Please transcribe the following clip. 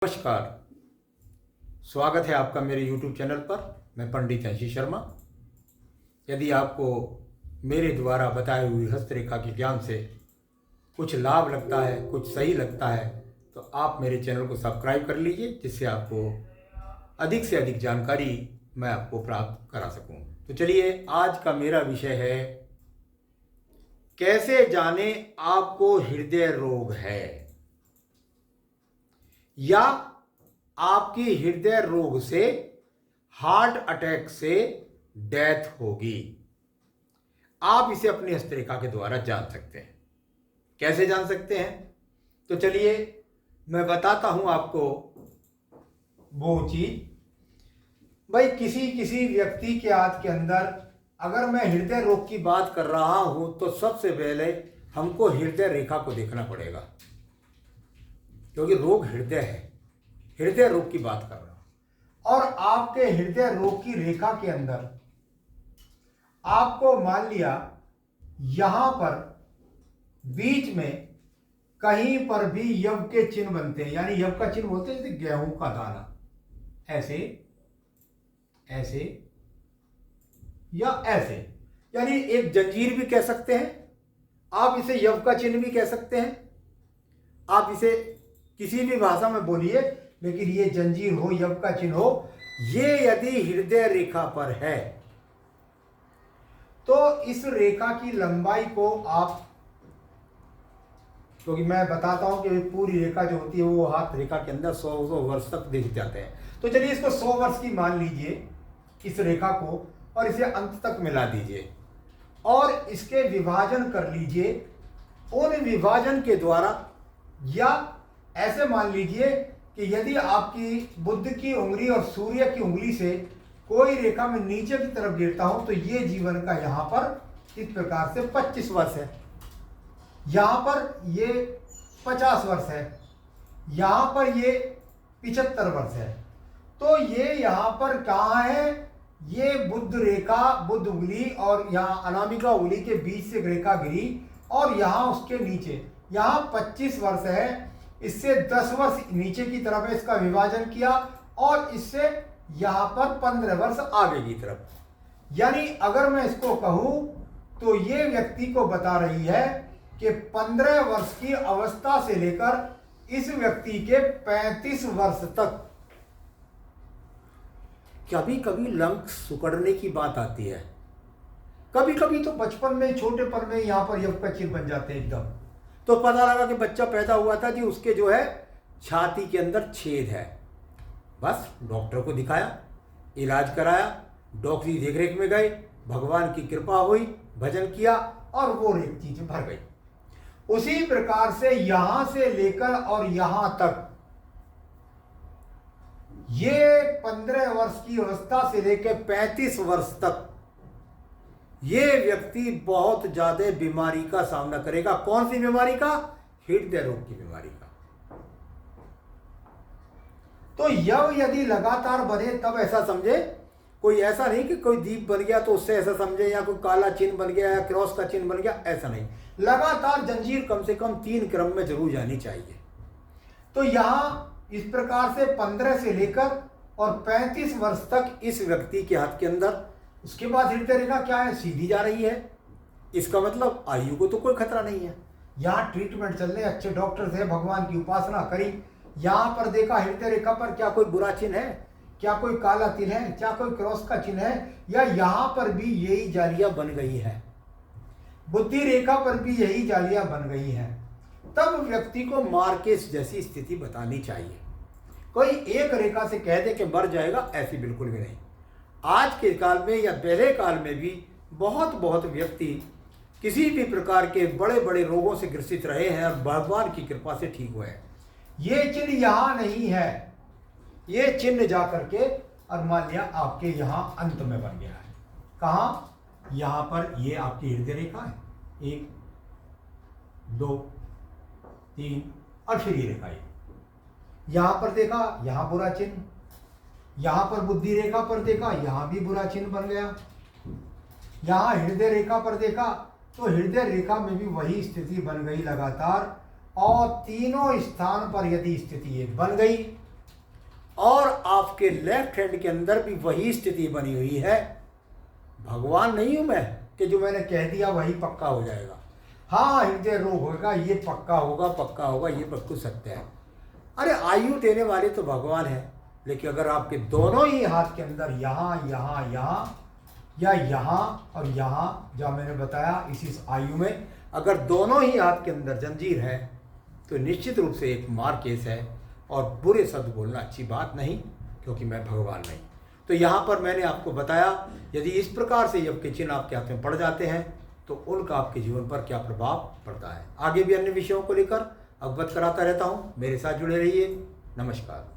नमस्कार। स्वागत है आपका मेरे YouTube चैनल पर। मैं पंडित अंशी शर्मा। यदि आपको मेरे द्वारा बताई हुई हस्तरेखा के ज्ञान से कुछ लाभ लगता है, कुछ सही लगता है, तो आप मेरे चैनल को सब्सक्राइब कर लीजिए, जिससे आपको अधिक से अधिक जानकारी मैं आपको प्राप्त करा सकूं। तो चलिए, आज का मेरा विषय है, कैसे जाने आपको हृदय रोग है या आपकी हृदय रोग से, हार्ट अटैक से डेथ होगी। आप इसे अपनी हस्तरेखा के द्वारा जान सकते हैं। कैसे जान सकते हैं? तो चलिए मैं बताता हूं आपको वो चीज। भाई, किसी किसी व्यक्ति के हाथ के अंदर अगर मैं हृदय रोग की बात कर रहा हूं तो सबसे पहले हमको हृदय रेखा को देखना पड़ेगा, क्योंकि रोग हृदय है। हृदय रोग की बात कर रहा हूं और आपके हृदय रोग की रेखा के अंदर आपको मान लिया यहां पर बीच में कहीं पर भी यव के चिन्ह बनते हैं, यानी यव का चिन्ह बोलते हैं जैसे गेहूं का दाना, ऐसे ऐसे या ऐसे, यानी एक जंजीर भी कह सकते हैं आप, इसे यव का चिन्ह भी कह सकते हैं आप, इसे किसी भी भाषा में बोलिए, लेकिन ये जंजीर हो, यव का चिन्ह हो, ये यदि हृदय रेखा पर है तो इस रेखा की लंबाई को आप, क्योंकि मैं बताता हूं कि पूरी रेखा जो होती है वो हाथ रेखा के अंदर 100 वर्ष तक देख जाते हैं। तो चलिए इसको 100 वर्ष की मान लीजिए इस रेखा को, और इसे अंत तक मिला दीजिए और इसके विभाजन कर लीजिए। उन विभाजन के द्वारा, या ऐसे मान लीजिए कि यदि आपकी बुध की उंगली और सूर्य की उंगली से कोई रेखा में नीचे की तरफ गिरता हूं तो ये जीवन का यहां पर इस प्रकार से 25 वर्ष है, यहां पर ये 50 वर्ष है, यहां पर ये 75 वर्ष है। तो ये यहां पर कहां है? ये बुध रेखा, बुध उंगली और यहां अनामिका उंगली के बीच से रेखा गिरी और यहां उसके नीचे यहां 25 वर्ष है। इससे 10 वर्ष नीचे की तरफ है, इसका विभाजन किया और इससे यहां पर 15 वर्ष आगे की तरफ। यानी अगर मैं इसको कहूं तो ये व्यक्ति को बता रही है कि 15 वर्ष की अवस्था से लेकर इस व्यक्ति के 35 वर्ष तक कभी कभी लंक सुकड़ने की बात आती है, कभी कभी तो बचपन में, छोटेपन में यहां पर यव का चिन्ह बन जाते हैं एकदम। तो पता लगा कि बच्चा पैदा हुआ था जी, उसके जो है छाती के अंदर छेद है। बस डॉक्टर को दिखाया, इलाज कराया, डॉक्टरी देखरेख में गए, भगवान की कृपा हुई, भजन किया और वो एक चीज भर गई। उसी प्रकार से यहां से लेकर और यहां तक, ये 15 वर्ष की अवस्था से लेकर 35 वर्ष तक ये व्यक्ति बहुत ज्यादा बीमारी का सामना करेगा। कौन सी बीमारी का? हृदय रोग की बीमारी का। तो यव यदि लगातार बने तब ऐसा समझे, कोई ऐसा नहीं कि कोई दीप बन गया तो उससे ऐसा समझे, या कोई काला चिन्ह बन गया या क्रॉस का चिन्ह बन गया, ऐसा नहीं। लगातार जंजीर कम से कम 3 क्रम में जरूर जानी चाहिए। तो यहां इस प्रकार से 15 से लेकर और 35 वर्ष तक इस व्यक्ति के हाथ के अंदर, उसके बाद हृदय रेखा क्या है? सीधी जा रही है। इसका मतलब आयु को तो कोई खतरा नहीं है। यहाँ ट्रीटमेंट चल रहे, अच्छे डॉक्टर्स हैं, भगवान की उपासना करी। यहाँ पर देखा हृदय रेखा पर क्या कोई बुरा चिन्ह है, क्या कोई काला तिल है, क्या कोई क्रॉस का चिन्ह है, या यहाँ पर भी यही जालियां बन गई है, बुद्धि रेखा पर भी यही जालियां बन गई हैं, तब व्यक्ति को मार्केस जैसी स्थिति बतानी चाहिए। कोई एक रेखा से कह दे कि मर जाएगा, ऐसी बिल्कुल भी नहीं। आज के काल में या पहले काल में भी बहुत व्यक्ति किसी भी प्रकार के बड़े बड़े रोगों से ग्रसित रहे हैं और भगवान की कृपा से ठीक हुए हैं। ये चिन्ह यहां नहीं है, ये चिन्ह जाकर के और मान लिया आपके यहां अंत में बन गया है। कहां? यहां पर ये आपकी हृदय रेखा है, 1 2 3 और फिर ये रेखा, यहां पर देखा, यहां बुरा चिन्ह, यहां पर बुद्धि रेखा पर देखा, यहां भी बुरा चिन्ह बन गया। यहां हृदय रेखा पर देखा तो हृदय रेखा में भी वही स्थिति बन गई लगातार, और तीनों स्थान पर यदि स्थिति ये बन गई और आपके लेफ्ट हैंड के अंदर भी वही स्थिति बनी हुई है। भगवान नहीं हूं मैं कि जो मैंने कह दिया वही पक्का हो जाएगा। हाँ, हृदय रोग होगा, ये पक्का होगा, पक्का होगा, ये बिल्कुल सत्य है। अरे आयु देने वाले तो भगवान है, लेकिन अगर आपके दोनों ही हाथ के अंदर यहाँ यहाँ यहाँ या यहाँ और यहाँ, जहाँ मैंने बताया इसी आयु में अगर दोनों ही हाथ के अंदर जंजीर है तो निश्चित रूप से एक मार केस है, और बुरे शब्द बोलना अच्छी बात नहीं, क्योंकि मैं भगवान नहीं। तो यहाँ पर मैंने आपको बताया यदि इस प्रकार से आपके चिन्ह आपके हाथ में पड़ जाते हैं तो उनका आपके जीवन पर क्या प्रभाव पड़ता है। आगे भी अन्य विषयों को लेकर अवगत कराता रहता हूँ, मेरे साथ जुड़े रहिए। नमस्कार।